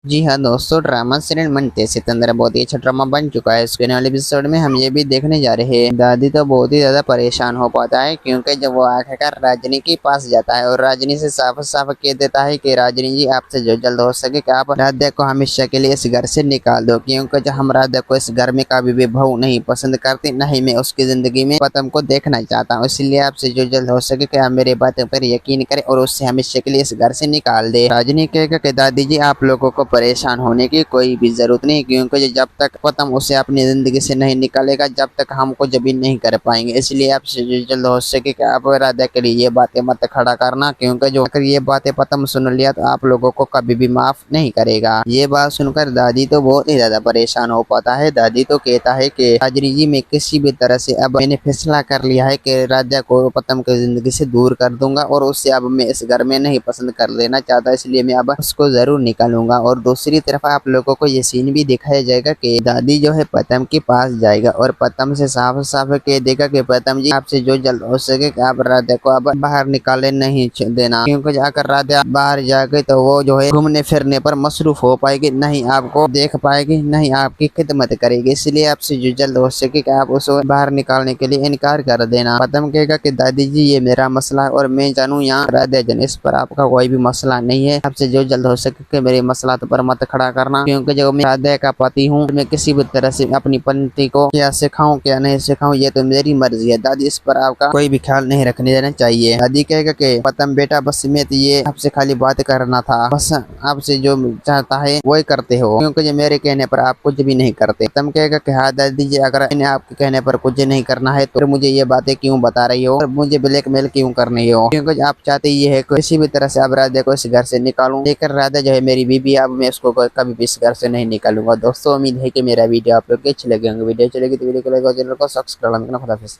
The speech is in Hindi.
जी हाँ दोस्तों, ड्रामा सीरियल मनते सितंदर बहुत ही अच्छा ड्रामा बन चुका है। इसके वाले एपिसोड में हम ये भी देखने जा रहे हैं। दादी तो बहुत ही ज्यादा परेशान हो पाता है क्योंकि जब वो आखिरकार राजनी के पास जाता है और राजनी से साफ साफ कह देता है कि राजनी जी, आपसे जो जल्द हो सके कि आप राधा को हमेशा के लिए इस घर से निकाल दो, क्योंकि जब हम राधा को इस घर में कभी भी बहू नहीं पसंद करती, न ही मैं उसकी जिंदगी में पतम को देखना चाहता हूँ। इसलिए आपसे जो जल्द हो सके कि आप मेरी बातों पर यकीन करें और उससे हमेशा के लिए इस घर से निकाल दे। राजनी कहेगा कि दादी जी, आप लोगों को परेशान होने की कोई भी जरूरत नहीं, क्योंकि जब तक पतम उसे अपनी जिंदगी से नहीं निकालेगा जब तक हमको जबी नहीं कर पाएंगे। इसलिए आपसे जो जल्द हो सके कि आप राधा के लिए ये बातें मत खड़ा करना, क्योंकि जो अगर ये बातें पतम सुन लिया तो आप लोगों को कभी भी माफ नहीं करेगा। ये बात सुनकर दादी तो बहुत ही ज्यादा परेशान हो पाता है। दादी तो कहता है कि राजनी जी, मैं किसी भी तरह से अब मैंने फैसला कर लिया है कि राधा को पतम की जिंदगी से दूर कर दूंगा और उससे अब मैं इस घर में नहीं पसंद कर लेना चाहता, इसलिए मैं अब उसको जरूर निकालूंगा। और दूसरी तरफ आप लोगों को ये सीन भी दिखाया जाएगा कि दादी जो है पतम के पास जाएगा और पतम से साफ साफ कह देगा कि पतम जी, आपसे जो जल्द हो सके कि आप राधा को अब बाहर निकाले नहीं देना, क्योंकि अगर राधा बाहर जाएगी तो वो जो है घूमने फिरने पर मसरूफ हो पाएगी, नहीं आपको देख पाएगी, नहीं आपकी खिदमत करेगी। इसलिए आपसे जो जल्द हो सके कि आप उसको बाहर निकालने के लिए इनकार कर देना। पतम कहेगा कि दादी जी, ये मेरा मसला है और मैं जानू यहाँ राधा जन, इस पर आपका कोई भी मसला नहीं है। आपसे जो जल्द हो सके कि मेरे मसला पर मत खड़ा करना, क्योंकि जब मैं राधा का पति हूँ, मैं किसी भी तरह से अपनी पत्नी को क्या सिखाऊं क्या नहीं सिखाऊं ये तो मेरी मर्जी है। दादी, इस पर आपका कोई भी ख्याल नहीं रखने देना चाहिए। दादी कहेगा कि पतम बेटा, बस मैं तो ये आपसे खाली बात करना था, बस आपसे जो चाहता है वही करते हो, क्योंकि जो मेरे कहने पर आप कुछ भी नहीं करते। पतम कहेगा कि हाँ दादी जी, अगर मैंने आपके कहने पर कुछ नहीं करना है तो मुझे ये बातें क्यों बता रही हो और मुझे ब्लैकमेल क्यों कर रही हो, क्योंकि आप चाहते ये है कि किसी भी तरह से अब राधा को इस घर से निकालूं, लेकर राधा जो है मेरी बीबी, अब मैं इसको कभी भी इस घर से नहीं निकालूंगा। दोस्तों, उम्मीद है कि मेरा वीडियो आप लोग को अच्छी लगे होंगे। वीडियो अच्छी लगी तो वीडियो को लाइक और चैनल को सब्सक्राइब करना। खुदा हाफिज़।